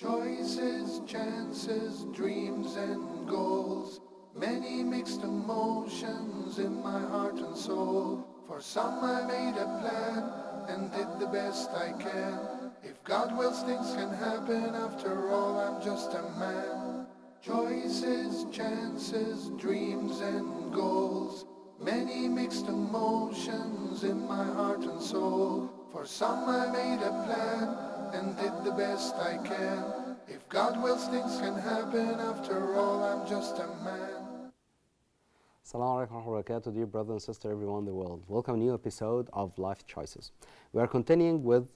Choices, chances, dreams and goals. Many mixed emotions in my heart and soul. For some I made a plan and did the best I can. If God wills, things can happen. After all, I'm just a man. Choices, chances, dreams and goals. Many mixed emotions in my heart and soul. For some I made a plan and did the best I can. If God wills, things can happen. After all, I'm just a man. Assalamu alaikum wa barakatuh, dear brother and sister everyone in the world. Welcome to a new episode of Life Choices. We are continuing with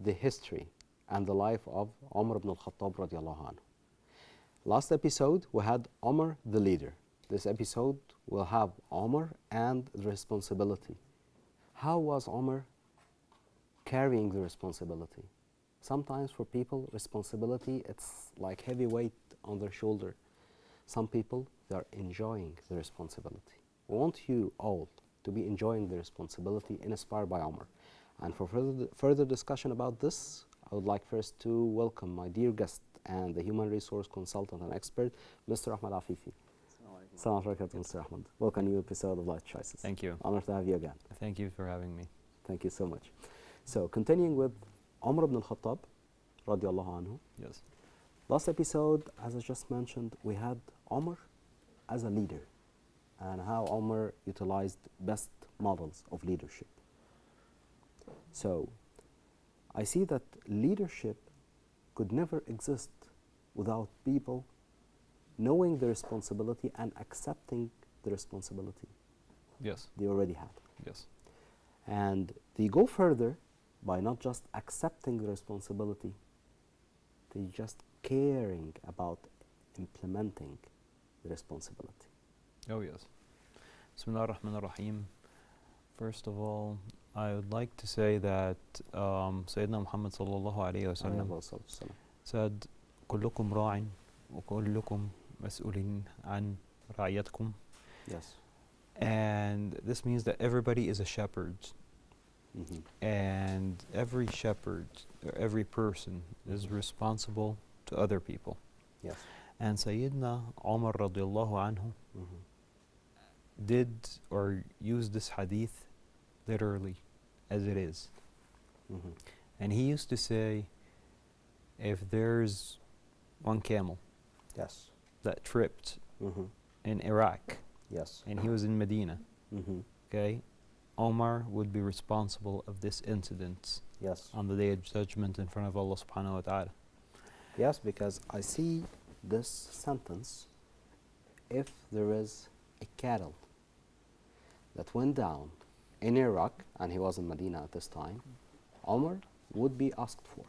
the history and the life of Umar ibn al-Khattab radiallahu anhu. Last episode we had Umar the leader. This episode will have Umar and the responsibility. How was Umar carrying the responsibility? Sometimes for people, responsibility, it's like heavy weight on their shoulder. Some people, they are enjoying the responsibility. We want you all to be enjoying the responsibility inspired by Umar. And for further discussion about this, I would like first to welcome my dear guest and the human resource consultant and expert, Mr. Ahmed Afifi. Assalamu alaikum, Mr. Ahmed. Welcome to a new episode of Life Choices. Thank you. Honor to have you again. Thank you for having me. Thank you so much. So, continuing with Umar ibn al-Khattab, radiallahu anhu. Yes. Last episode, as I just mentioned, we had Umar as a leader and how Umar utilized best models of leadership. So, I see that leadership could never exist without people knowing the responsibility and accepting the responsibility Yes. they already had. Yes. And they go further by not just accepting the responsibility, they just caring about implementing the responsibility. Oh, yes. Bismillah ar-Rahman ar-Rahim. First of all, I would like to say that Sayyidina Muhammad sallallahu alayhi wa sallam said, كلكم راع وكلكم مسؤول عن رعيتكم. Yes. And this means that everybody is a shepherd. Mm-hmm. And every shepherd, or every person, is responsible to other people. Yes. And Sayyidina Umar radiallahu anhu Mm-hmm. did or used this hadith literally as it is. Mm-hmm. And he used to say, if there's one camel Yes. that tripped Mm-hmm. in Iraq Yes. and he was in Medina, Mm-hmm. okay, Omar would be responsible of this incident Yes. on the day of judgment in front of Allah subhanahu wa ta'ala. Yes, because I see this sentence, if there is a cattle that went down in Iraq, and he was in Medina at this time, Omar would be asked for.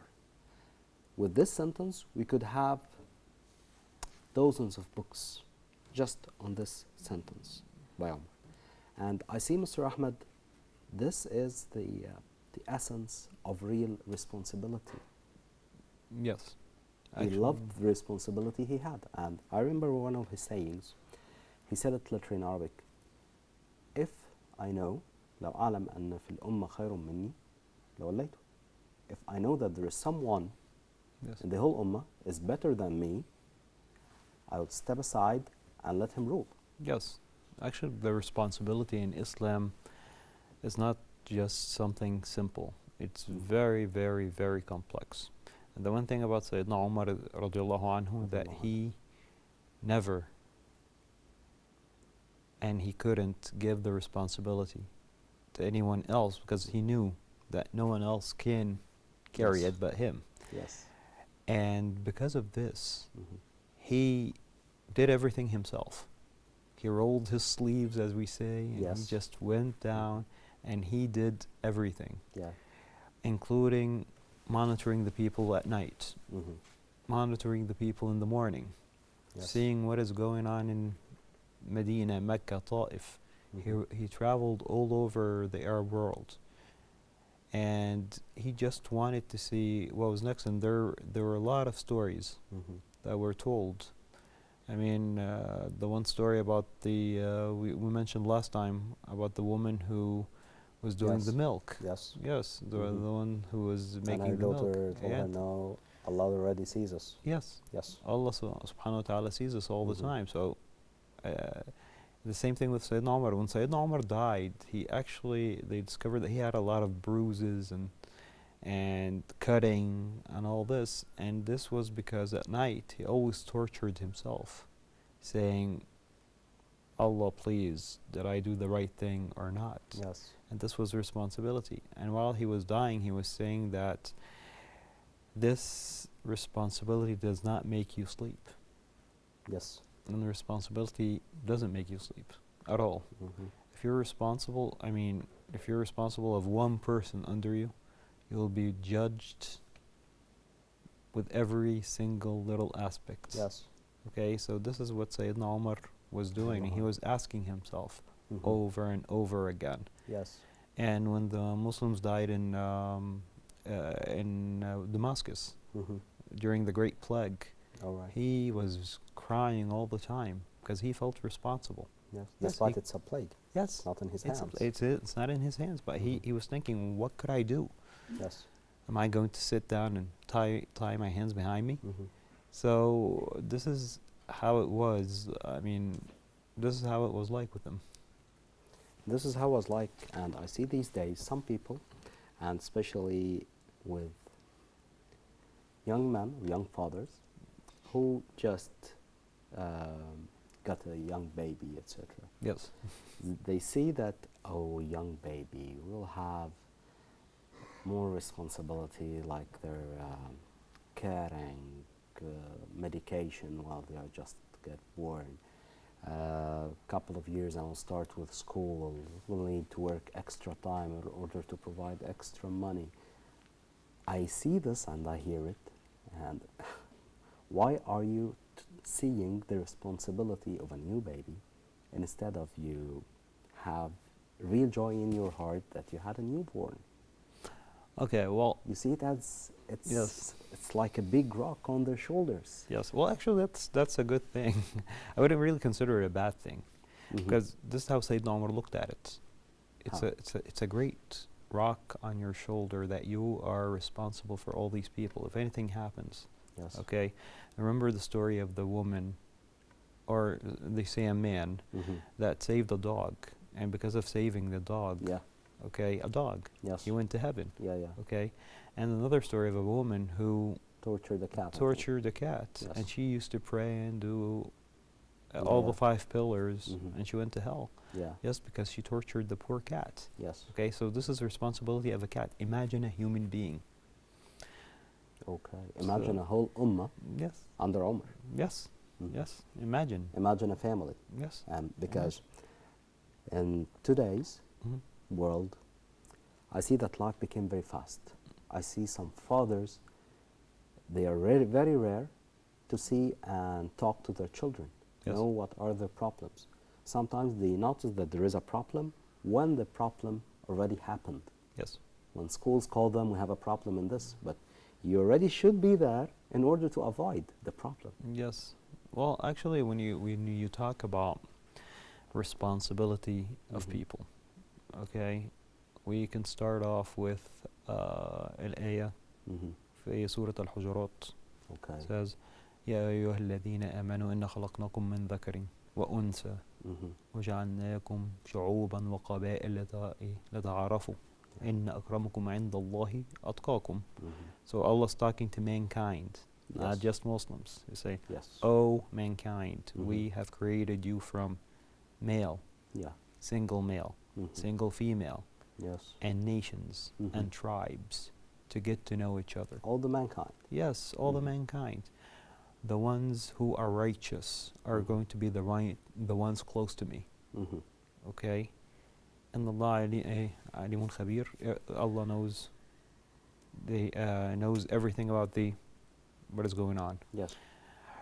With this sentence, we could have dozens of books just on this sentence by Omar. And I see, Mr. Ahmed, this is the essence of real responsibility. Yes. He loved the responsibility he had. And I remember one of his sayings. He said it literally in Arabic. If I know, لو أعلم أن في الأمة خير مني لوليته. If I know that there is someone Yes. in the whole ummah is better than me, I would step aside and let him rule. Yes. Actually, the responsibility in Islam is not just something simple. It's very, very, very complex. And the one thing about Sayyidina Umar radiallahu anhu, that he never and he couldn't give the responsibility to anyone else because he knew that no one else can carry Yes. it but him. Yes. And because of this, Mm-hmm. he did everything himself. He rolled his sleeves, as we say, and Yes. he just went down and he did everything, Yeah. including monitoring the people at night, Mm-hmm. monitoring the people in the morning, Yes. seeing what is going on in Medina, Mecca, Ta'if. Mm-hmm. He traveled all over the Arab world. And he just wanted to see what was next. And there were a lot of stories Mm-hmm. that were told. I mean, the one story about we mentioned last time about the woman who was doing Yes. the milk. Yes. Yes, the Mhm. one who was And making her the milk. daughter told her And no, Allah already sees us. Yes. Yes. Allah subhanahu wa ta'ala sees us all the time. So the same thing with Sayyidina Umar. When Sayyidina Umar died, they discovered that he had a lot of bruises and cutting and all this. And this was because at night he always tortured himself, saying, Allah, please, did I do the right thing or not? Yes. And this was responsibility. And while he was dying, he was saying that this responsibility does not make you sleep. Yes. And the responsibility doesn't make you sleep at all. If you're responsible, if you're responsible of one person under you, you'll be judged with every single little aspect. Yes. Okay, so this is what Sayyidina Umar was doing. And he was asking himself over and over again. Yes. And when the Muslims died in Damascus during the Great Plague, he was crying all the time because he felt responsible. Yes. Despite it's a plague. Yes. It's not in his hands. It's not in his hands, but he was thinking, what could I do? Yes. Am I going to sit down and tie my hands behind me? So this is how it was. This is how it was like with him. This is how it was like, and I see these days some people, and especially with young men, young fathers, who just got a young baby, etc. Yes. They see that, oh, young baby will have more responsibility, like they're caring, medication while they are just get born. Couple of years and will start with school, will need to work extra time in order to provide extra money. I see this and I hear it, and why are you seeing the responsibility of a new baby instead of you have real joy in your heart that you had a newborn? Okay, well, you see it as it's like a big rock on their shoulders. Yes, well, actually, that's a good thing. I wouldn't really consider it a bad thing, because this is how Sayyidina Umar looked at it. It's a great rock on your shoulder that you are responsible for all these people. If anything happens, okay. Remember the story of the woman, or they say a man that saved a dog, and because of saving the dog. Okay, a dog. Yes. He went to heaven. Yeah. Okay, and another story of a woman who tortured the cat. Yes. And she used to pray and do all the 5 pillars, and she went to hell. Yeah. Yes, because she tortured the poor cat. Yes. Okay, so this is the responsibility of a cat. Imagine a human being. Okay. Imagine a whole ummah. Yes. Under Umar. Yes. Yes. Imagine. Imagine a family. Yes. And because in today's world, I see that life became very fast. I see some fathers, they are very rare to see and talk to their children, know what are their problems. Sometimes they notice that there is a problem when the problem already happened. Yes. When schools call them, we have a problem in this, but you already should be there in order to avoid the problem. Yes. Well, actually, when you talk about responsibility of people, okay, we can start off with الآية في سورة الحجرات. Okay. It says, يا أيها الذين آمنوا إن خلقناكم من ذكر وأنثى وجعلناكم شعوبا وقبائل لتعارفوا إن أكرمكم عند الله أتقاكم. So Allah's talking to mankind, not just Muslims. He say, "O mankind, we have created you from male, single male, single female, and nations and tribes to get to know each other." All the mankind. Yes, all the mankind. The ones who are righteous are going to be the ones close to me. Okay? And Allah alimun khabir. Allah knows knows everything about what is going on. Yes.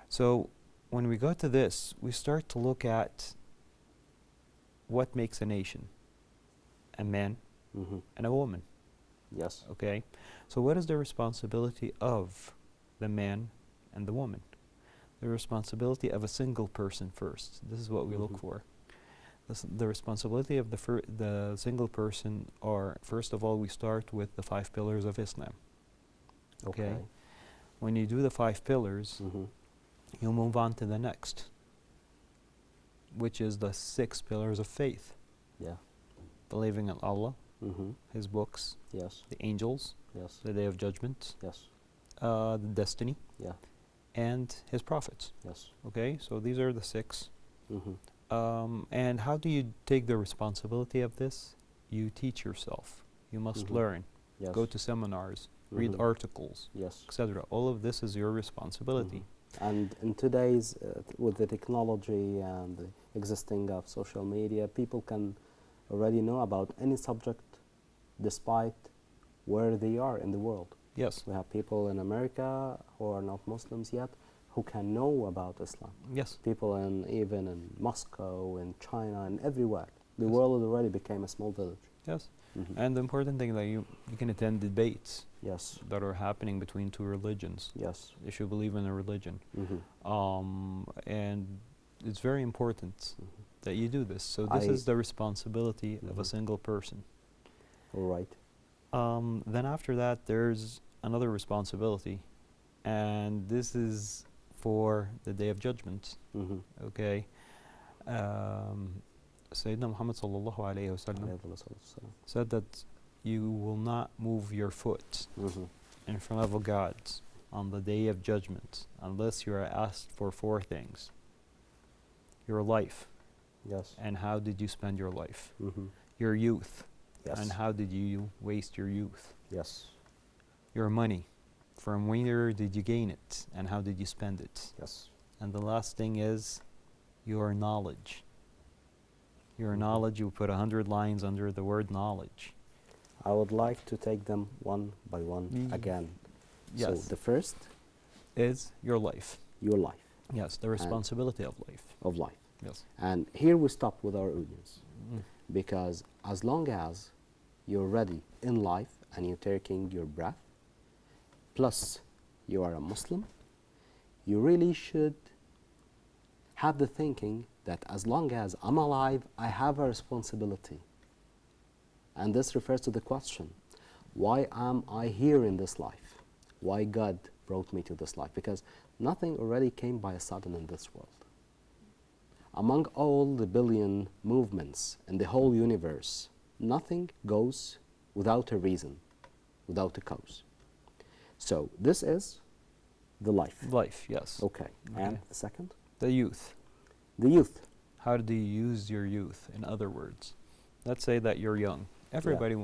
So when we go to this, we start to look at what makes a nation. A man and a woman. Yes. Okay? So what is the responsibility of the man and the woman? The responsibility of a single person first. This is what we look for. The responsibility of the single person are, first of all, we start with the 5 pillars of Islam. Okay? When you do the 5 pillars, you move on to the next, which is the 6 pillars of faith. Yeah. Believing in Allah, His books, Yes. the angels, Yes. the Day of Judgment, Yes. The destiny, Yeah. and His prophets. Yes. Okay, so these are the 6. Mm-hmm. And how do you take the responsibility of this? You teach yourself. You must learn. Yes. Go to seminars, read articles, Yes. etc. All of this is your responsibility. And in today's, with the technology and the existing of social media, people can already know about any subject despite where they are in the world. Yes. We have people in America who are not Muslims yet who can know about Islam. Yes. People even in Moscow, in China, and everywhere. The Yes. world already became a small village. Yes. And the important thing that you can attend debates Yes. that are happening between 2 religions. Yes. If you believe in a religion. And it's very important that you do this. So this is the responsibility of a single person. All right. Then after that, there's another responsibility, and this is for the Day of Judgment. Okay. Sayyidina Muhammad sallallahu alayhi wa sallam said that you will not move your foot in front of a God on the Day of Judgment unless you are asked for 4 things. Your life. Yes. And how did you spend your life? Your youth. Yes. And how did you waste your youth? Yes. Your money. From where did you gain it? And how did you spend it? Yes. And the last thing is your knowledge. Your knowledge, you put 100 lines under the word knowledge. I would like to take them one by one again. Yes. So the first is your life. Your life. Yes, the responsibility of life. Of life. Yes. And here we stop with our audience. Because as long as you're ready in life and you're taking your breath, plus you are a Muslim, you really should have the thinking that as long as I'm alive, I have a responsibility. And this refers to the question, why am I here in this life? Why God brought me to this life? Because nothing already came by a sudden in this world. Among all the billion movements in the whole universe, nothing goes without a reason, without a cause. So this is the life. Life, yes. Okay. And the second? The youth. The youth. How do you use your youth, in other words? Let's say that you're young. Everybody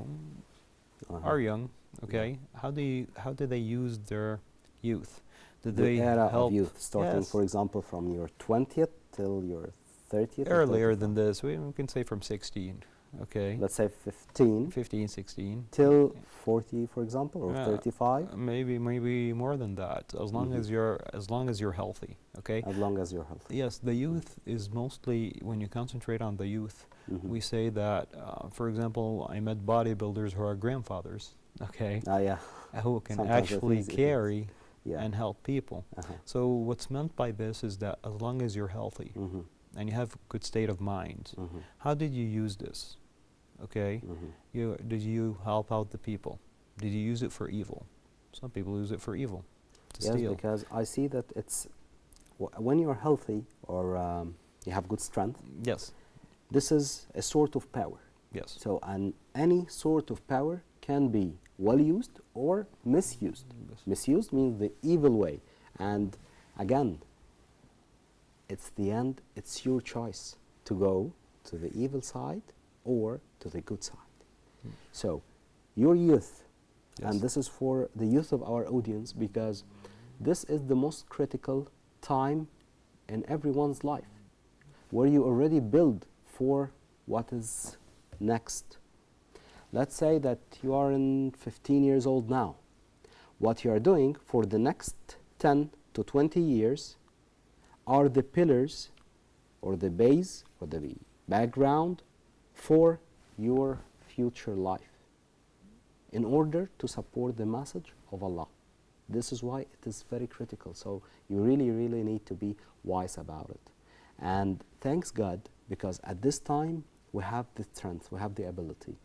are young, okay? How do they use their youth? Do they era help of youth, starting, for example, from your 20th till your 30th? Earlier than this, we can say from 16, okay? Let's say 15. 15, 16. Till 40, for example, or 35? Maybe more than that, as long as you're healthy, okay? As long as you're healthy. Yes, the youth is mostly, when you concentrate on the youth, we say that, for example, I met bodybuilders who are grandfathers, okay? Who can actually carry and help people. So what's meant by this is that as long as you're healthy and you have a good state of mind, how did you use this? Okay, did you help out the people? Did you use it for evil? Some people use it for evil, to steal. Yes, because I see that it's when you're healthy or you have good strength. Yes. This is a sort of power. Yes. So, and any sort of power can be well used or misused. Misused means the evil way, and again, it's the end. It's your choice to go to the evil side or to the good side. So, your youth, and this is for the youth of our audience, because this is the most critical time in everyone's life, where you already build for what is next. Let's say that you are 15 years old now. What you are doing for the next 10 to 20 years are the pillars or the base or the background for your future life in order to support the message of Allah. This is why it is very critical. So you really, really need to be wise about it. And thanks God, because at this time we have the strength, we have the ability,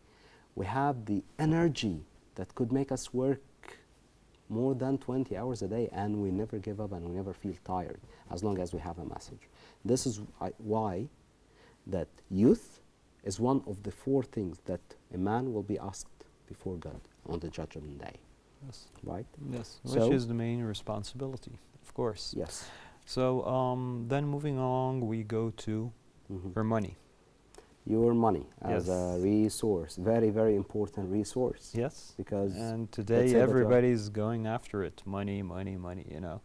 we have the energy that could make us work more than 20 hours a day, and we never give up and we never feel tired as long as we have a message. This is why that youth is one of the 4 things that a man will be asked before God on the judgment day. Yes. Right? Yes, So which is the main responsibility, of course. yes. So then moving along, we go to your money. Your money as Yes. a resource, very, very important resource. Yes. Because And let's today say that everybody's going after it. Money, money, money, you know.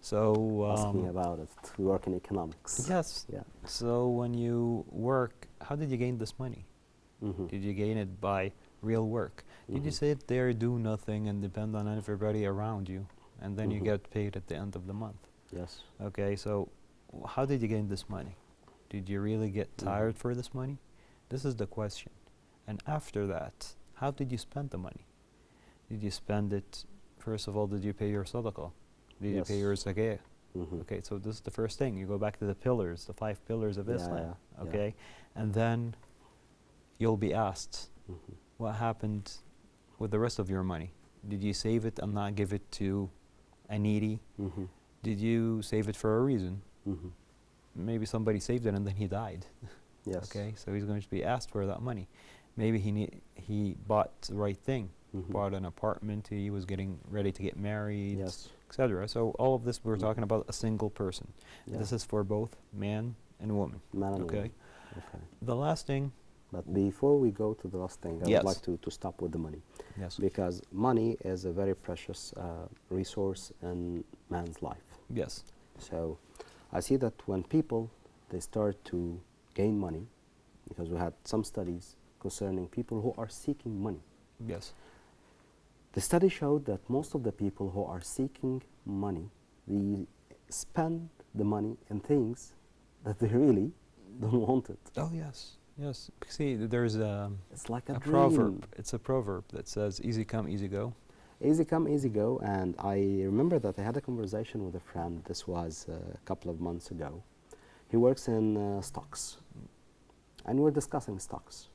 So ask me about it. We work in economics. yes. Yeah. So when you work, how did you gain this money? Did you gain it by real work? Did you sit there, do nothing, and depend on everybody around you, and then you get paid at the end of the month? Yes. Okay, so how did you gain this money? Did you really get tired for this money? This is the question. And after that, how did you spend the money? Did you spend it, first of all, did you pay your sadaqah? Did you pay your zakah? Okay, so this is the first thing. You go back to the pillars, the 5 pillars of Islam. Okay, and then you'll be asked, what happened with the rest of your money? Did you save it and not give it to a needy? Did you save it for a reason? Maybe somebody saved it and then he died. Yes. Okay, so he's going to be asked for that money. Maybe he bought the right thing, bought an apartment, he was getting ready to get married, etc. So all of this, we're talking about a single person. This is for both man and woman. Man and okay. woman. Okay. The last thing. But before we go to the last thing, I would like to stop with the money. Yes. Because money is a very precious resource in man's life. Yes. So I see that when people, they start to gain money, because we had some studies concerning people who are seeking money. Yes. The study showed that most of the people who are seeking money, they spend the money in things that they really don't want it. Oh yes, yes. See, there's it's like a proverb. It's a proverb that says, "Easy come, easy go." Easy come, easy go. And I remember that I had a conversation with a friend. This was a couple of months ago. He works in stocks, and we're discussing stocks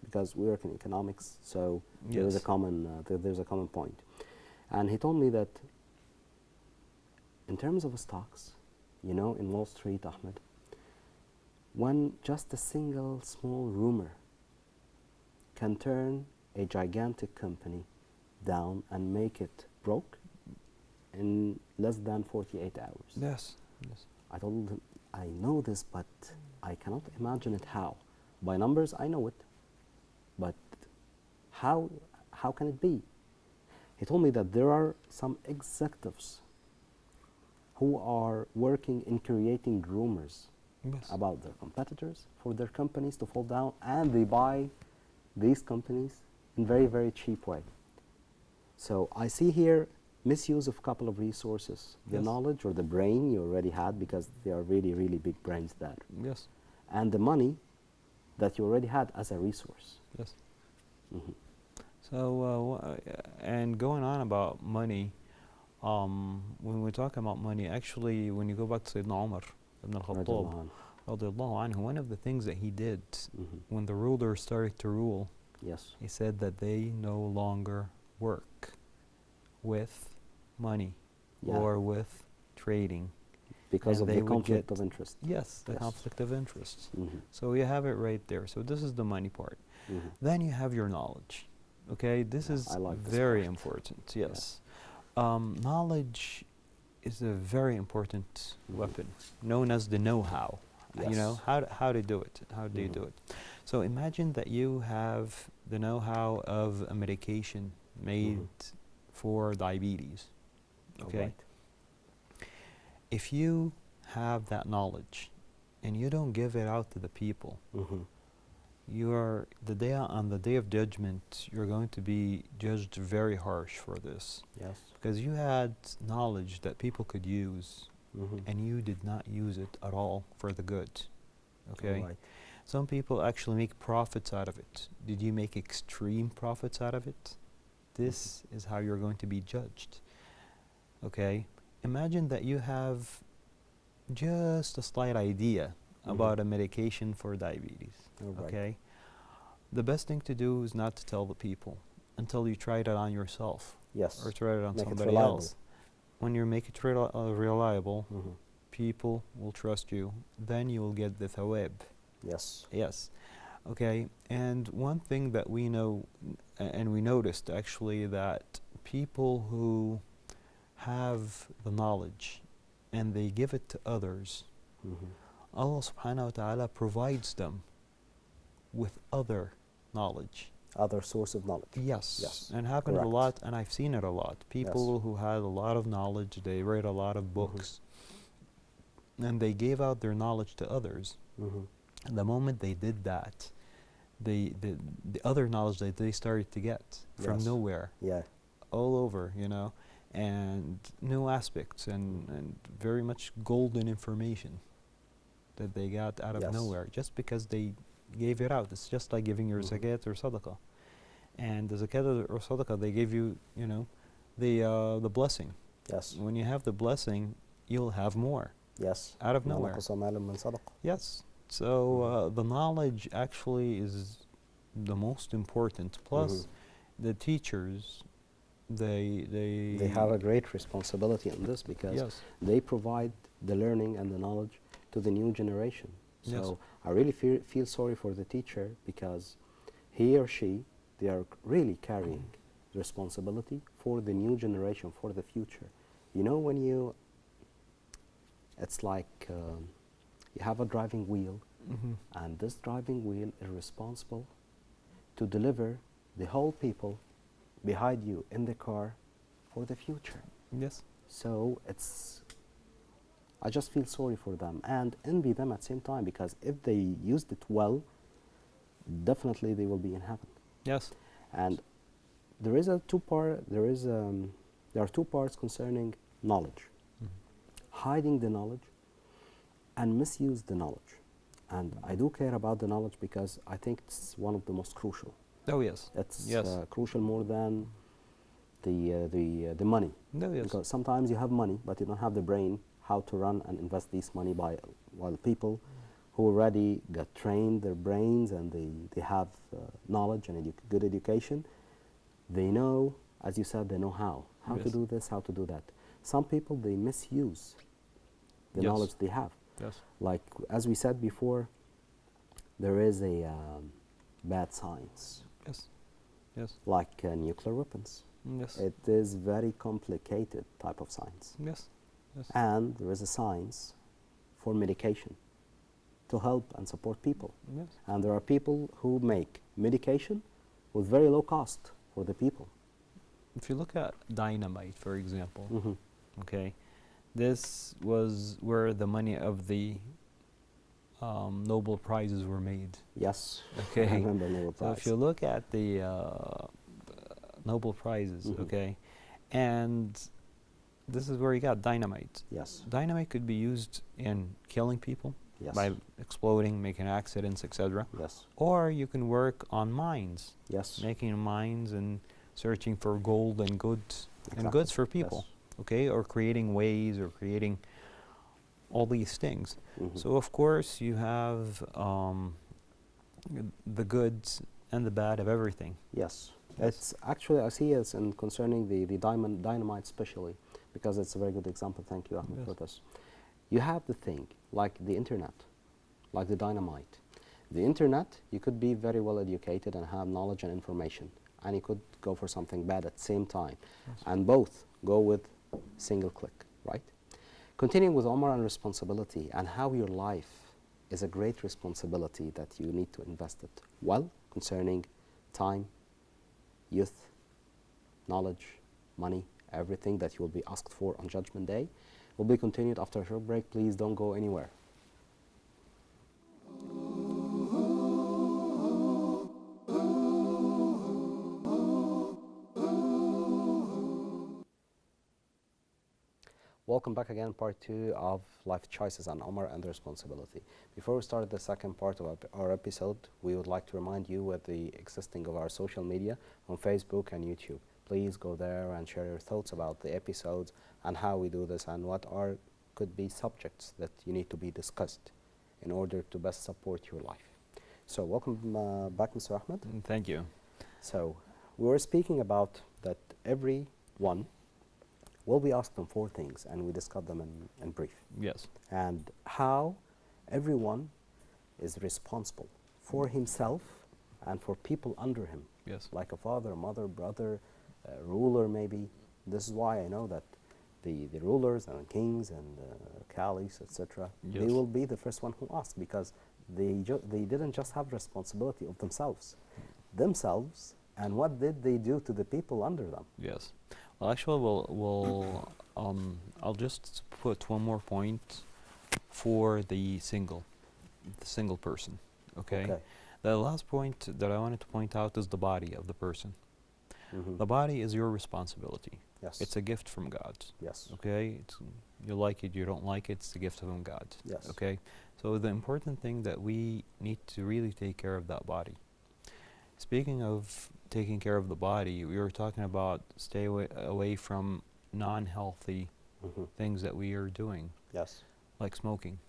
because we work in economics. So there's a common point. And he told me that in terms of stocks, you know, in Wall Street, Ahmed, when just a single small rumor can turn a gigantic company down and make it broke in less than 48 hours. Yes. Yes. I told him, I know this, but I cannot imagine it how. By numbers, I know it, but how can it be? He told me that there are some executives who are working in creating rumors about their competitors for their companies to fall down, and they buy these companies in very, very cheap way. So I see here misuse of a couple of resources, the knowledge or the brain you already had, because they are really, really big brains there. Yes. And the money that you already had as a resource. Yes. So, and going on about money, when we talk about money, actually, when you go back to Sayyidina Umar ibn al-Khattab, one of the things that he did when the ruler started to rule, he said that they no longer work with money or with trading. Because of the conflict of interest. Yes, the conflict of interest. So you have it right there. So this is the money part. Then you have your knowledge. Okay, this is very important. Yes. Knowledge is a very important weapon, known as the know-how. You know, how to do it. How do you do it? So imagine that you have the know-how of a medication made for diabetes. Okay. If you have that knowledge and you don't give it out to the people, on the day of judgment, you're going to be judged very harsh for this. Yes. Because you had knowledge that people could use, and you did not use it at all for the good. Okay. Some people actually make profits out of it. Did you make extreme profits out of it? This is how you're going to be judged. Okay. Imagine that you have just a slight idea about a medication for diabetes. Okay. The best thing to do is not to tell the people until you try it on yourself. Yes. or trade it on Make it somebody reliable. else. When you make it reliable, people will trust you. Then you will get the thawab. Yes. Yes. Okay. And one thing that we know, and we noticed actually, that people who have the knowledge and they give it to others, Allah subhanahu wa ta'ala provides them with other knowledge. Other source of knowledge. Yes. Yes. And happens a Correct. lot, and I've seen it a lot. People who had a lot of knowledge, they read a lot of books, and they gave out their knowledge to others. And the moment they did that, the other knowledge that they started to get from nowhere, all over, you know, and new aspects and very much golden information that they got out of nowhere just because they gave it out. It's just like giving your zakat or sadaqah. And the zakat or sadaqah, they give you, you know, the blessing. Yes. When you have the blessing, you'll have more. Yes. Out of nowhere. Yes. So the knowledge actually is the most important. Plus, the teachers, they have a great responsibility in this because they provide the learning and the knowledge to the new generation. So I really feel sorry for the teacher because he or she, they are really carrying the responsibility for the new generation, for the future. You know, when you, it's like you have a driving wheel, and this driving wheel is responsible to deliver the whole people behind you in the car for the future. Yes. So it's, I just feel sorry for them and envy them at the same time, because if they used it well, definitely they will be in heaven. Yes. And there is a there are two parts concerning knowledge. Hiding the knowledge and misuse the knowledge. And I do care about the knowledge because I think it's one of the most crucial. Oh yes. It's crucial more than the money. No, yes. Because sometimes you have money, but you don't have the brain how to run and invest this money while people who already got trained their brains and they have knowledge and good education, they know, as you said, they know how to do this, how to do that. Some people, they misuse the knowledge they have. Yes. Like, as we said before, there is a bad science. Yes. Yes. Like nuclear weapons. Yes. It is very complicated type of science. Yes. Yes. And there is a science for medication to help and support people. Yes. And there are people who make medication with very low cost for the people. If you look at dynamite, for example, okay, this was where the money of the Nobel Prizes were made. Yes. Okay. I remember Nobel Prize. So if you look at the Nobel Prizes, okay, and this is where you got dynamite. Yes. Dynamite could be used in killing people by exploding, making accidents, etc. Yes. Or you can work on mines. Yes. Making mines and searching for gold and goods and goods for people. Yes. Okay, or creating ways or creating all these things. So of course you have the goods and the bad of everything. Yes. It's actually, I see it in concerning the dynamite especially, because it's a very good example. Thank you, Ahmed, for this. You have the thing, like the internet, like the dynamite. The internet, you could be very well educated and have knowledge and information, and you could go for something bad at the same time. And both go with single click, right? Continuing with Omar and responsibility and how your life is a great responsibility that you need to invest it well, concerning time, youth, knowledge, money, everything that you will be asked for on Judgment Day will be continued after a short break. Please don't go anywhere. Welcome back again, part 2 of Life Choices and Omar and the Responsibility. Before we start the second part of our episode, we would like to remind you with the existing of our social media on Facebook and YouTube. Please go there and share your thoughts about the episodes and how we do this and what could be subjects that you need to be discussed in order to best support your life. So welcome back, Mr. Ahmed. Thank you. So we were speaking about that every One, will be asked them 4 things, and we discuss them in brief. Yes. And how everyone is responsible for himself and for people under him. Yes. Like a father, mother, brother, ruler maybe. This is why I know that the rulers and kings and caliphs, etc., Yes. they will be the first one who ask, because they didn't just have responsibility of themselves, and what did they do to the people under them? Yes. Well, actually, I'll just put one more point for the single person. Okay. Okay. The last point that I wanted to point out is the body of the person. Mhm. The body is your responsibility. Yes. It's a gift from God. Yes. Okay. You like it, you don't like it. It's a gift from God. Yes. Okay. So the important thing that we need to really take care of that body. Speaking of taking care of the body, we were talking about stay away from non-healthy Mhm. things that we are doing, Yes. like smoking.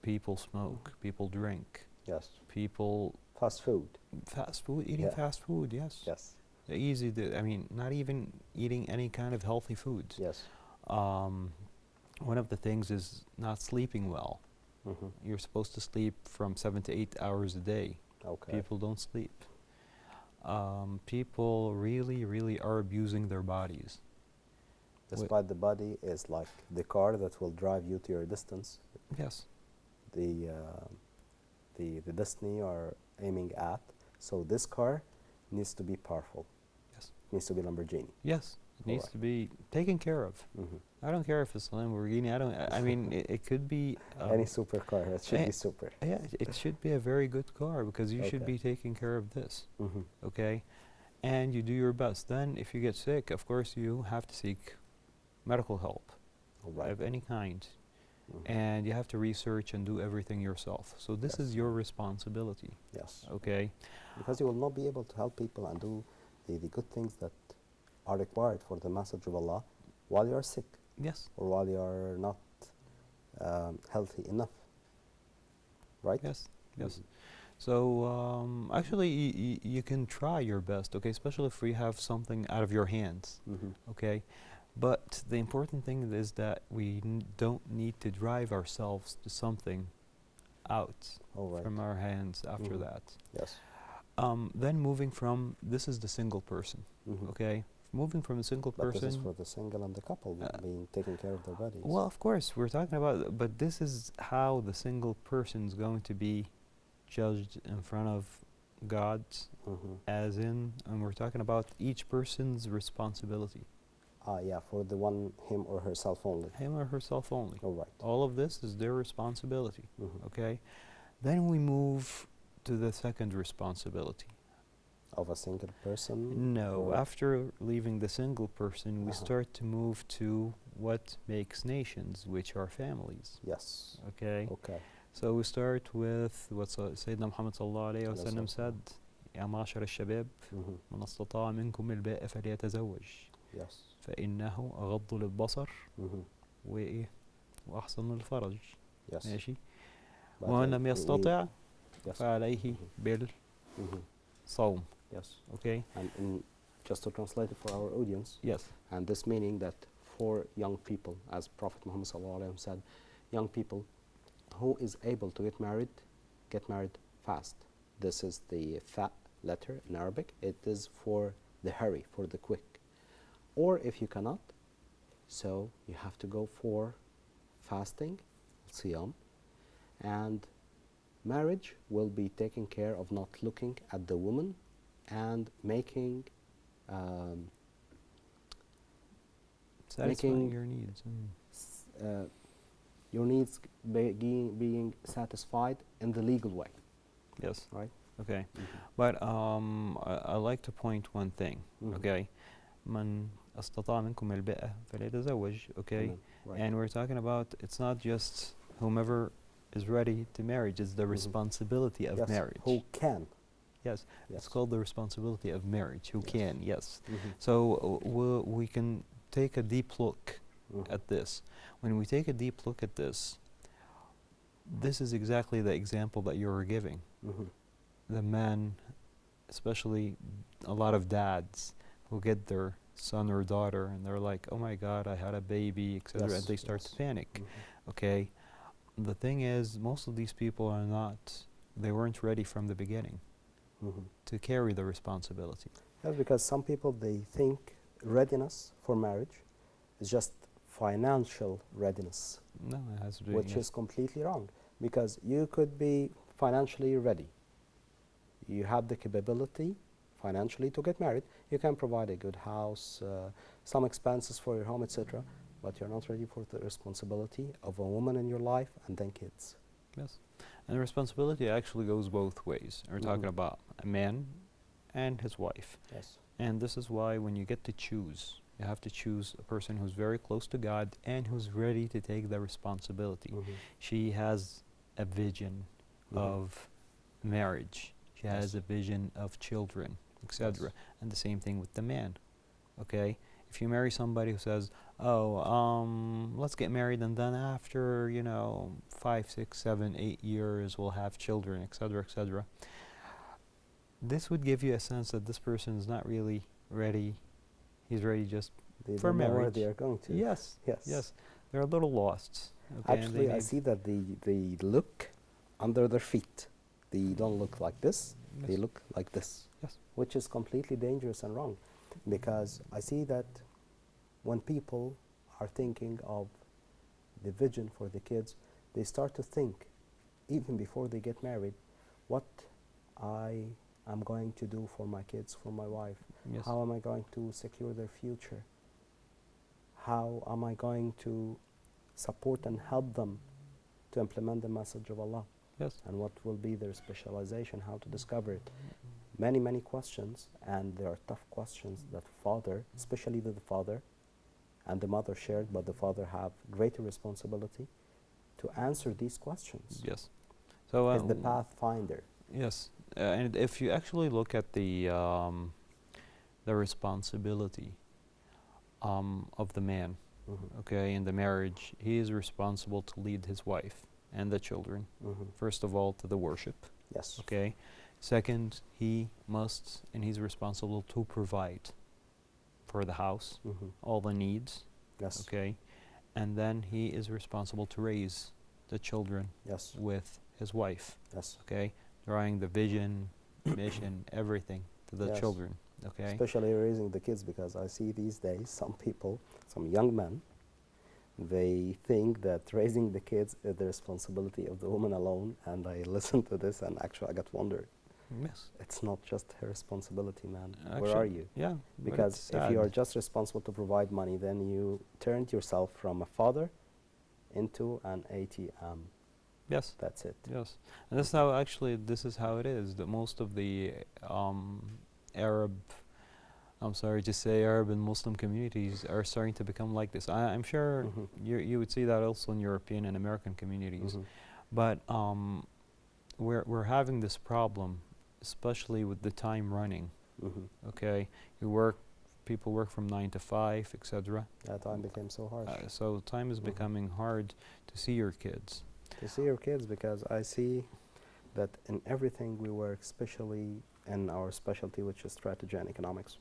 People smoke, people drink, Yes. people Fast food. fast food, eating Yeah. fast food, yes. Yes. Easy to, I mean, not even eating any kind of healthy foods. Yes. One of the things is not sleeping well. Mhm. You're supposed to sleep from 7 to 8 hours a day. Okay. People don't sleep. People really are abusing their bodies. Despite the body is like the car that will drive you to your distance, Yes. the destiny you are aiming at. So this car needs to be powerful. Yes. Needs to be Lamborghini. Yes. It needs Alright. to be taken care of. Mhm. I don't care if it's a Lamborghini. I mean, it could be. Any supercar, it should be super. Yeah, it should be a very good car because you should Okay. be taking care of this. Mhm. Okay, and you do your best. Then, if you get sick, of course, you have to seek medical help All right. of any kind, Mhm. and you have to research and do everything yourself. So this Yes. is your responsibility. Yes. Okay. Because you will not be able to help people and do the good things that are required for the message of Allah while you are sick Yes. or while you are not healthy enough. Right? Yes. Yes. Mhm. So actually, you can try your best. Okay, especially if we have something out of your hands. Mhm. Okay, but the important thing is that we don't need to drive ourselves to something out All right. from our hands after Mhm. that. Yes. Then moving from, this is the single person. Mhm. Okay, moving from a single But this is person. for the single and the couple being taking care of their bodies. Well, of course, we're talking about, but this is how the single person is going to be judged in front of God, Mhm. as in, and we're talking about each person's responsibility, Yeah, for the one, him or herself only. him or herself only. All right. All of this is their responsibility. Mhm. Okay, then we move to the second responsibility. Of a single person? No, or- after leaving the single person, we Uh-huh. start to move to what makes nations, which are families. Yes. Okay, Okay. so we start with what Sayyidina Muhammad sallallahu alayhi wa sallam said, يا معشر الشباب Mhm. من استطاع منكم الباء فليتزوج Yes. فإنه أغض للبصر Mhm. وإيه وأحسن للفرج. Yes. ماشي. But, ومن لم يستطع Yes. فعليه Mhm. بالصوم. Yes. Okay. And just to translate it for our audience, Yes. and this meaning that for young people, as Prophet Muhammad ﷺ said, young people who is able to get married fast. This is the fa letter in Arabic. It is for the hurry, for the quick. Or if you cannot, so you have to go for fasting, siyam, and marriage will be taking care of not looking at the woman and making Satisfying making your needs. your needs being satisfied in the legal way, Yes. right? Okay. But I like to point one thing. Mhm. Okay. من استطاع منكم الباءة فليتزوج. Okay. Amen. Right. And we're talking about, it's not just whomever is ready to marry, it's the Mhm. responsibility of Yes, marriage. who can. Yes. Yes. It's called the responsibility of marriage. Who Yes. can? Yes. Mhm. So we can take a deep look Mhm. at this. When we take a deep look at this, this is exactly the example that you were giving. Mhm. The men, especially a lot of dads, who get their son or daughter, and they're like, oh my God, I had a baby, etc., Yes, and they start yes. to panic. Okay, the thing is, most of these people are not, they weren't ready from the beginning to carry the responsibility. That's because some people, they think readiness for marriage is just financial readiness, No, it has to be, which yes. is completely wrong. Because you could be financially ready. You have the capability financially to get married. You can provide a good house, some expenses for your home, etc. But you're not ready for the responsibility of a woman in your life and then kids. Yes. And the responsibility actually goes both ways. We're talking about a man and his wife. Yes. And this is why when you get to choose, you have to choose a person who's very close to God and who's ready to take the responsibility. She has a vision of marriage. She has a vision of children, etc. Yes. And the same thing with the man. Okay? If you marry somebody who says, oh, let's get married and then after, 5, 6, 7, 8 years we'll have children, etc., etc. This would give you a sense that this person is not really ready. He's ready just They for don't know marriage. where they are going to. Yes, Yes. yes. They're a little lost. Okay, and Actually, they I need- see that they look under their feet. They don't look like this. They Yes. look like this, Yes. which is completely dangerous and wrong. Because I see that when people are thinking of the vision for the kids, they start to think, even before they get married, what I am going to do for my kids, for my wife. Yes. How am I going to secure their future? How am I going to support and help them to implement the message of Allah? Yes. And what will be their specialization, how to discover it? Many, many questions, and there are tough questions that father, especially the father and the mother shared, but the father have greater responsibility to answer these questions. Yes. So Is the pathfinder. yes, and if you actually look at the responsibility of the man, okay, in the marriage, he is responsible to lead his wife and the children. First of all, to the worship. Yes. Okay. Second, he must and he's responsible to provide for the house, all the needs. Yes. Okay. And then he is responsible to raise the children Yes. with his wife. Yes. Okay. Drawing the vision, mission, everything to the Yes. children. Okay. Especially raising the kids, because I see these days some people, some young men, they think that raising the kids is the responsibility of the woman alone, and I listened to this and actually I got wondered. Yes. It's not just her responsibility, man. Where Actually, are you? Yeah. but Because it's if you are sad. just responsible to provide money, then you turned yourself from a father into an ATM. Yes. That's it. Yes, and this is how actually this is how it is. That most of the Arab, I'm sorry to say, Arab and Muslim communities are starting to become like this. I'm sure you would see that also in European and American communities, but we're having this problem, especially with the time running. Okay, people work from 9 to 5, etc. That time became so hard. So time is becoming hard to see your kids. To see your kids, because I see that in everything we work, especially in our specialty, which is strategy and economics,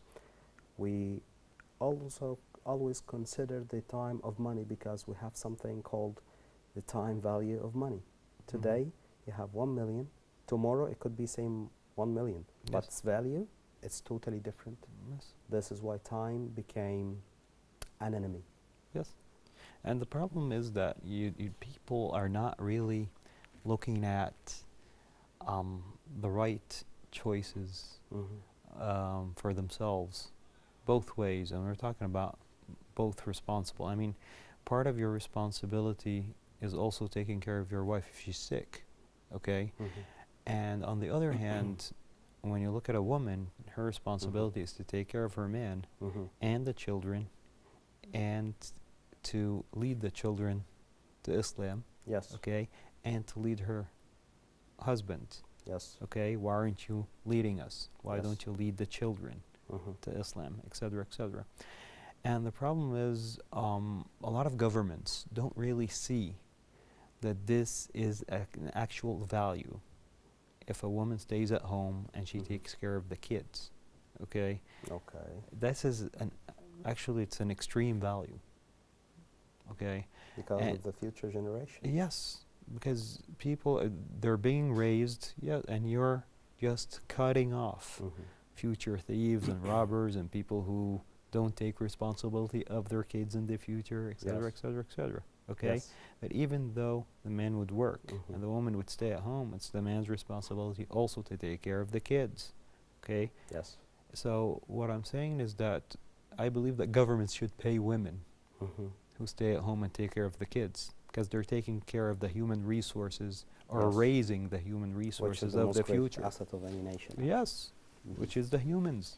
we also always consider the time of money, because we have something called the time value of money. Today you have 1 million, tomorrow it could be same 1 million, but its value, it's totally different. Yes. This is why time became an enemy. Yes. And the problem is that people are not really looking at the right choices for themselves, both ways. And we're talking about both responsible. I mean, part of your responsibility is also taking care of your wife if she's sick, okay? And on the other hand, when you look at a woman, her responsibility is to take care of her man and the children, and to lead the children to Islam, Yes. okay, and to lead her husband, Yes. okay. Why aren't you leading us? Why Yes. don't you lead the children to Islam, etc., etc. And the problem is, a lot of governments don't really see that this is an actual value. If a woman stays at home and she takes care of the kids, okay, Okay. this is actually it's an extreme value. Okay. Because of the future generation. Yes, because people they're being raised, yeah, and you're just cutting off future thieves and robbers and people who don't take responsibility of their kids in the future, etc., etc., etc. Okay, Yes. but even though the man would work and the woman would stay at home, it's the man's responsibility also to take care of the kids. Okay. Yes. So what I'm saying is that I believe that governments should pay women who stay at home and take care of the kids, because they're taking care of the human resources or raising the human resources of the future. Asset of any nation. Yes, which is the humans.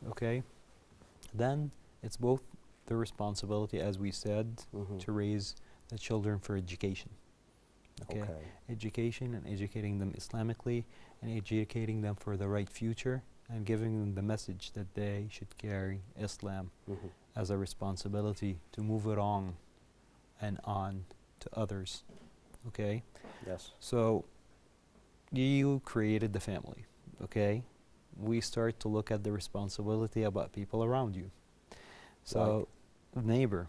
Okay, then it's both the responsibility, as we said, to raise the children for education. Okay, education and educating them Islamically and educating them for the right future and giving them the message that they should carry Islam as a responsibility to move it on and on to others. Okay? Yes. So you created the family. Okay? We start to look at the responsibility about people around you. So the neighbor.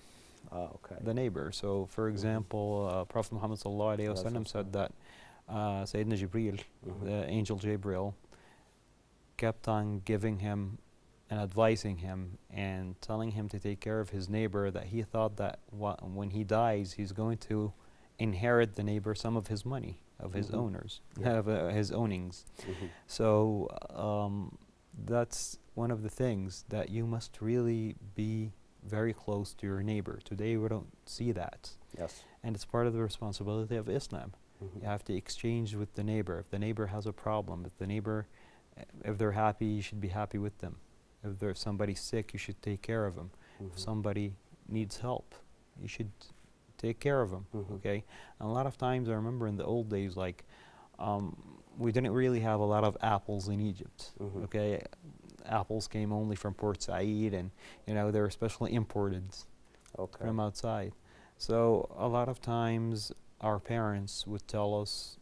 The neighbor. So for example, Prophet Muhammad ﷺ said that Sayyidina Jibreel, the angel Jibreel, kept on giving him and advising him and telling him to take care of his neighbor, that he thought that when he dies, he's going to inherit the neighbor some of his money, of his owners, his ownings. So that's one of the things, that you must really be very close to your neighbor. Today we don't see that. Yes. And it's part of the responsibility of Islam. You have to exchange with the neighbor. If the neighbor has a problem, if they're happy, you should be happy with them. If there's somebody sick, you should take care of them. If somebody needs help, you should take care of them. Okay. And a lot of times, I remember in the old days, like we didn't really have a lot of apples in Egypt. Okay, apples came only from Port Said, and they were especially imported from outside. So a lot of times, our parents would tell us,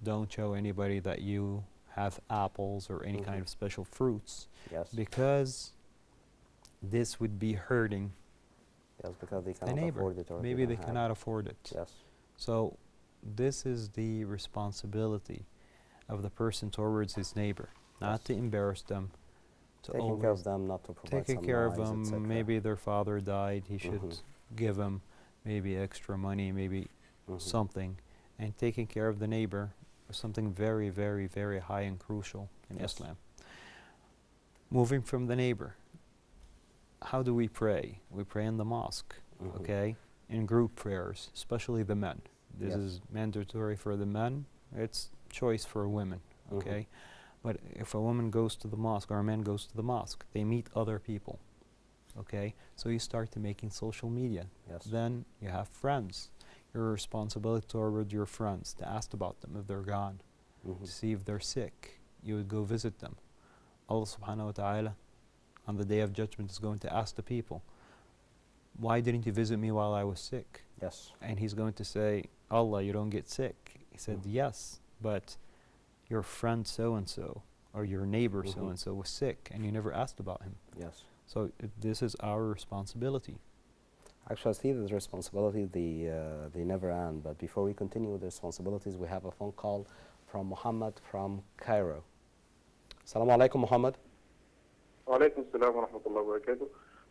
"Don't show anybody that you have apples or any kind of special fruits, because this would be hurting because they the cannot neighbor. afford it, or Maybe they cannot afford it." Yes. So this is the responsibility of the person towards his neighbor, not to embarrass them, to taking care of them, not to provide taking some care of lies, them. etc. Maybe their father died, he should give them maybe extra money, maybe something, and taking care of the neighbor is something very, very, very high and crucial in Islam. Moving from the neighbor, how do we pray? We pray in the mosque, okay, in group prayers, especially the men. This is mandatory for the men. It's choice for women, okay? But if a woman goes to the mosque or a man goes to the mosque, they meet other people, okay? So you start to making social media. Then you have friends. Your responsibility toward your friends, to ask about them if they're gone, to see if they're sick. You would go visit them. Allah subhanahu wa ta'ala on the Day of Judgment is going to ask the people, "Why didn't you visit me while I was sick?" And he's going to say, "Allah, you don't get sick." He said, "Yes, but your friend so-and-so or your neighbor so-and-so was sick and you never asked about him." So this is our responsibility. Actually, I see the responsibility, they never end. But before we continue with the responsibilities, we have a phone call from Muhammad from Cairo. Assalamu alaikum, Muhammad. Wa alaikum assalam wa rahmatullahi wa barakatuh.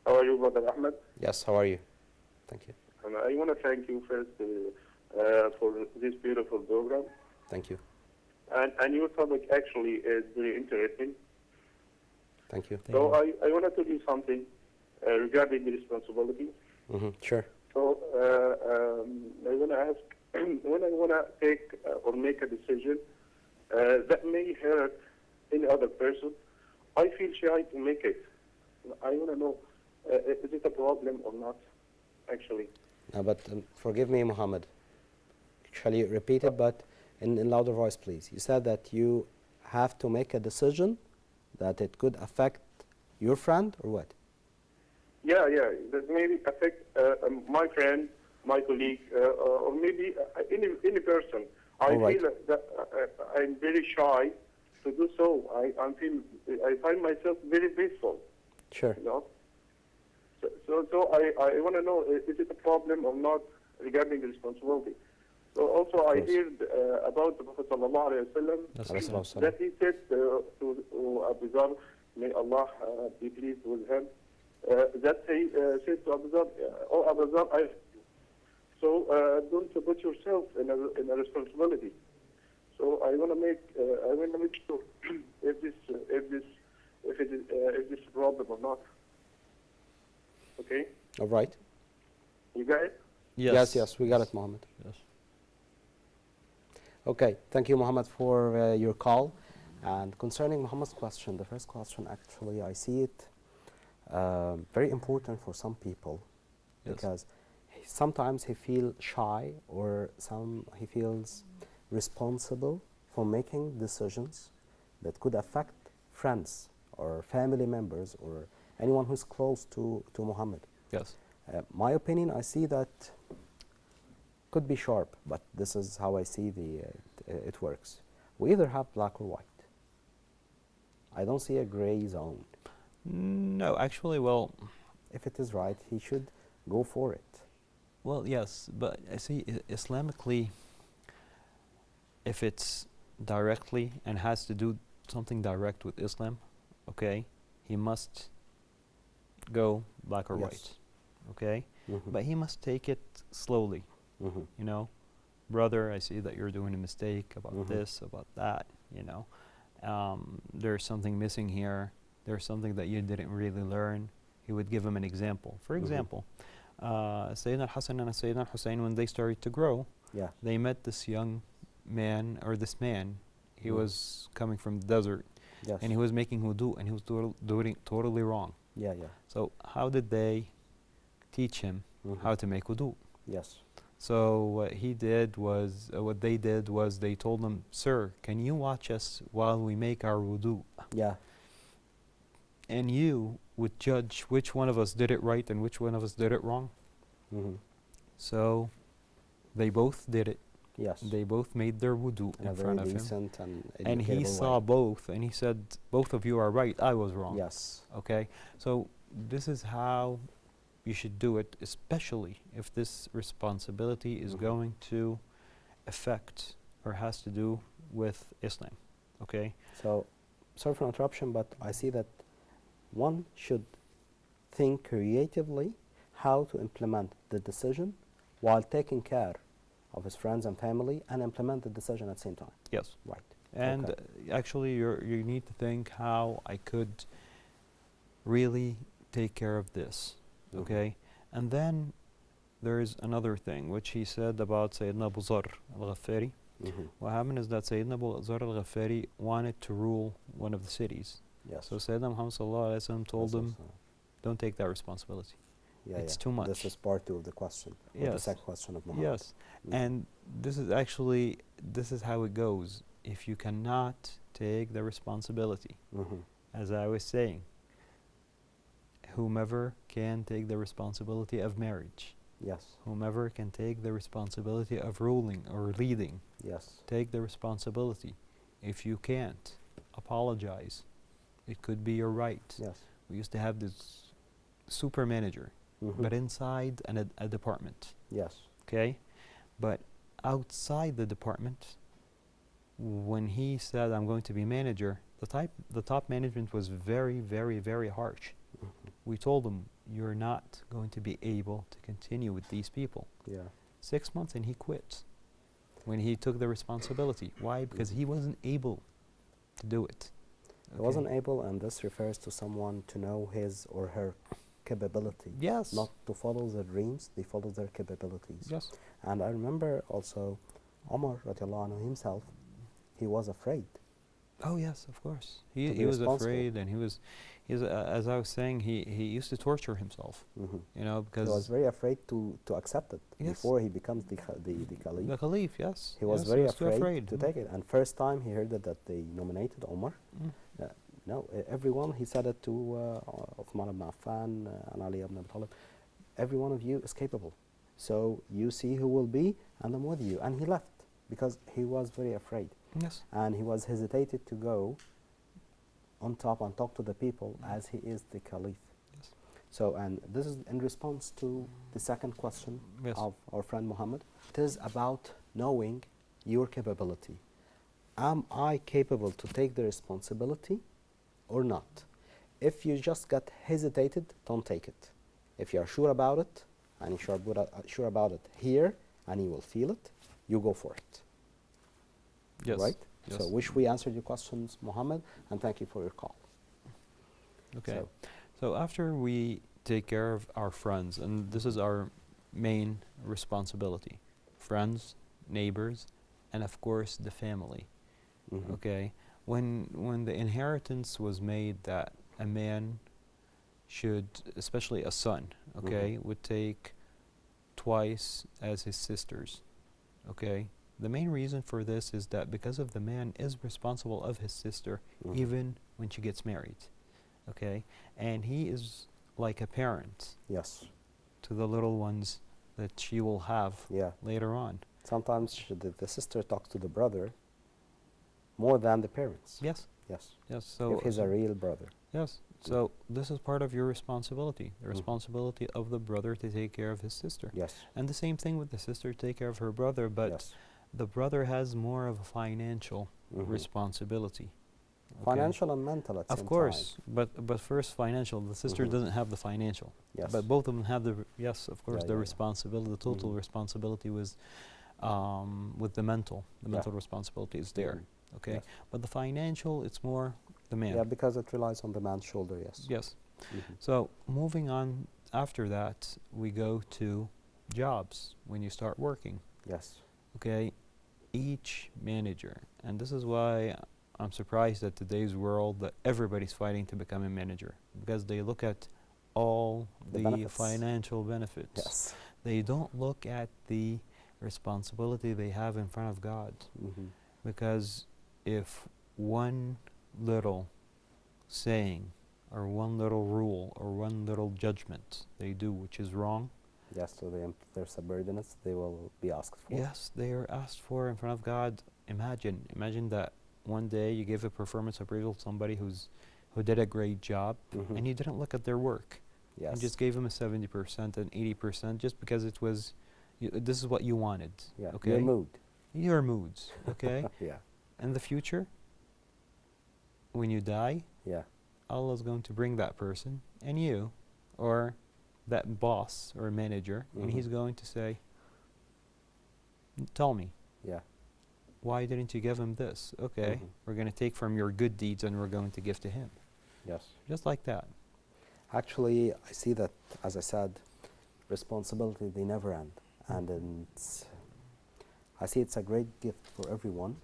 How are you, Brother Ahmed? Yes, how are you? Thank you. And I want to thank you first for this beautiful program. Thank you. And your topic actually is very interesting. Thank you. So I want to tell you something regarding the responsibility. Sure. So I want to ask, when I want to take or make a decision that may hurt any other person, I feel shy to make it. I want to know, is it a problem or not, actually? No, but forgive me, Muhammad. Shall you repeat it, but in louder voice, please? You said that you have to make a decision that it could affect your friend, or what? Yeah, that maybe affect my friend, my colleague, or maybe any person. I feel that I'm very shy to do so. I find myself very peaceful. Sure. So I want to know, is it a problem or not regarding the responsibility? So also I heard about the Prophet sallallahu alaihi wasallam that he said to Abu Dhar, may Allah be pleased with him, that he said to Abu Dhar, oh Abu Dhar, so don't put yourself in a responsibility. So I want to make sure if this is a problem or not. Okay. All right. You got it? Yes, we got it, Mohammed. Yes. Okay, thank you, Mohammed, for your call. And concerning Mohammed's question, the first question, actually, I see it very important for some people, because sometimes he feels shy, or he feels responsible for making decisions that could affect friends or family members or anyone who's close to Muhammad. Yes. My opinion, I see that could be sharp, but this is how I see it works. We either have black or white. I don't see a gray zone. No, actually, well, if it is right, he should go for it. Well, yes, but I see Islamically, if it's directly and has to do something direct with Islam, okay, he must go black or white, okay? But he must take it slowly, you know? Brother, I see that you're doing a mistake about this, about that, you know? There's something missing here. There's something that you didn't really learn. He would give him an example. For example, Sayyidina al-Hassan and Sayyidina al-Hussein, when they started to grow, they met this young man, or this man. He was coming from the desert, and he was making wudu, and he was doing totally wrong. So how did they teach him how to make wudu? So what they did was they told him, "Sir, can you watch us while we make our wudu? And you would judge which one of us did it right and which one of us did it wrong." So they both did it. They both made their wudu in front of him. And he saw both, and he said, "Both of you are right, I was wrong." Okay? So this is how you should do it, especially if this responsibility is going to affect or has to do with Islam. Okay? So, sorry for interruption, but I see that one should think creatively how to implement the decision while taking care of his friends and family, and implement the decision at the same time. Yes. Right. And actually, you need to think how I could really take care of this. Okay? And then there is another thing, which he said about Sayyidina Abu Zar al-Ghafari. What happened is that Sayyidina Abu Zar al-Ghafari wanted to rule one of the cities. So Sayyidina Muhammad sallallahu alaihi wasallam told him, "Don't take that responsibility. It's too much." This is part 2 of the question, or the second question of Muhammad. And this is how it goes. If you cannot take the responsibility, as I was saying, whomever can take the responsibility of marriage, whomever can take the responsibility of ruling or leading, take the responsibility. If you can't, apologize. It could be your right. We used to have this super manager, but inside a department. Okay? But outside the department, when he said, "I'm going to be manager," the top management was very, very, very harsh. We told him, "You're not going to be able to continue with these people." 6 months and he quit when he took the responsibility. Why? Because he wasn't able to do it. He wasn't able, and this refers to someone to know his or her capability. Not to follow their dreams, they follow their capabilities. And I remember also Umar radiallahu anhu himself, he was afraid. Oh yes, of course. He was afraid, and he was as I was saying, he used to torture himself. You know, because he was very afraid to accept it before he becomes the caliph. The caliph, yes. He was very afraid to take it. And first time he heard that they nominated Umar, no, everyone, he said it to Uthman ibn Affan and Ali ibn Abi Talib, "Every one of you is capable. So you see who will be, and I'm with you." And he left because he was very afraid. And he was hesitated to go on top and talk to the people as he is the caliph. So, and this is in response to the second question Yes. of our friend Muhammad. It is about knowing your capability. Am I capable to take the responsibility or not? If you just got hesitated, don't take it. If you are sure about it, and you're sure about it here, and you will feel it, you go for it. Yes. Right? Yes. So, wish we answered your questions, Muhammad, and thank you for your call. Okay. So after we take care of our friends, and this is our main responsibility, friends, neighbors, and of course the family. Mhm. Okay. When the inheritance was made that a man should, especially a son, okay, would take twice as his sisters. Okay. The main reason for this is that because of the man is responsible of his sister even when she gets married. Okay. And he is like a parent Yes. to the little ones that she will have Yeah. later on. Sometimes the sister talks to the brother more than the parents. Yes. Yes. Yes. So If he's a real brother. yes. So this is part of your responsibility, the responsibility of the brother to take care of his sister. Yes. And the same thing with the sister to take care of her brother, but Yes. the brother has more of a financial responsibility. Okay? Financial and mental at the same Of course, but first financial. The sister doesn't have the financial. Yes. But both of them have the yes, of course, Yeah, the yeah, yeah. responsibility. The total responsibility was with the mental. The mental responsibility is there. Okay, Yes. but the financial, it's more the man. Yeah, because it relies on the man's shoulder, yes. Yes. So moving on after that, we go to jobs when you start working. Yes. Okay, each manager, and this is why I'm surprised at today's world that everybody's fighting to become a manager, because they look at all The the benefits. financial benefits. Yes. They don't look at the responsibility they have in front of God. Because if one little saying or one little rule or one little judgment they do which is wrong, Yes, so their subordinates, they will be asked for. yes, they are asked for in front of God. Imagine that one day you give a performance appraisal to somebody who did a great job and you didn't look at their work. Yes. You just gave them a 70% and 80% just because it was, this is what you wanted. Yeah. Okay? Your mood. Your moods, okay? Yeah. In the future, when you die, Yeah. Allah is going to bring that person and you, or that boss or manager, and he's going to say, tell me, Yeah. why didn't you give him this? Okay, we're going to take from your good deeds and we're going to give to him. Yes. Just like that. Actually, I see that, as I said, responsibility, they never end. And I see it's a great gift for everyone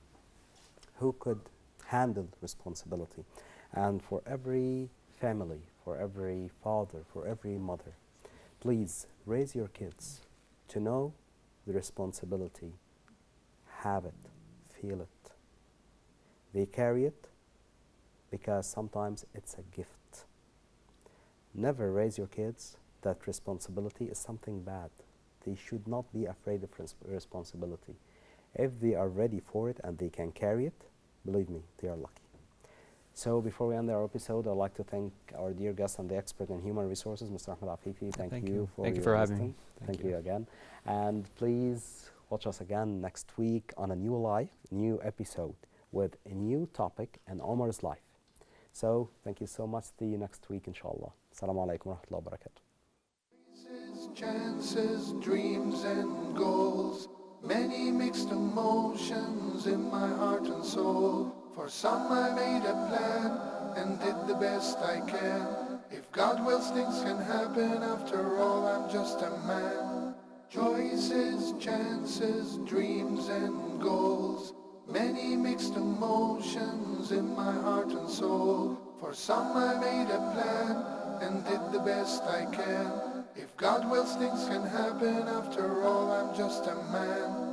who could handle responsibility. And for every family, for every father, for every mother, please raise your kids to know the responsibility, have it, feel it. They carry it because sometimes it's a gift. Never raise your kids that responsibility is something bad. They should not be afraid of responsibility. If they are ready for it and they can carry it, believe me, they are lucky. So before we end our episode, I'd like to thank our dear guest and the expert in human resources, Mr. Ahmed Afifi. Thank you for Thank you your for having wisdom. me. Thank you again. And please watch us again next week on a new episode with a new topic in Omar's life. So thank you so much. See you next week, inshallah. Assalamu alaikum wa rahmatullahi wa barakatuh. Chances, dreams and goals, many mixed emotions in my heart and soul. For some I made a plan and did the best I can. If God wills, things can happen. After all, I'm just a man. Choices, chances, dreams and goals, many mixed emotions in my heart and soul. For some I made a plan and did the best I can. If God wills, things can happen. After all, I'm just a man.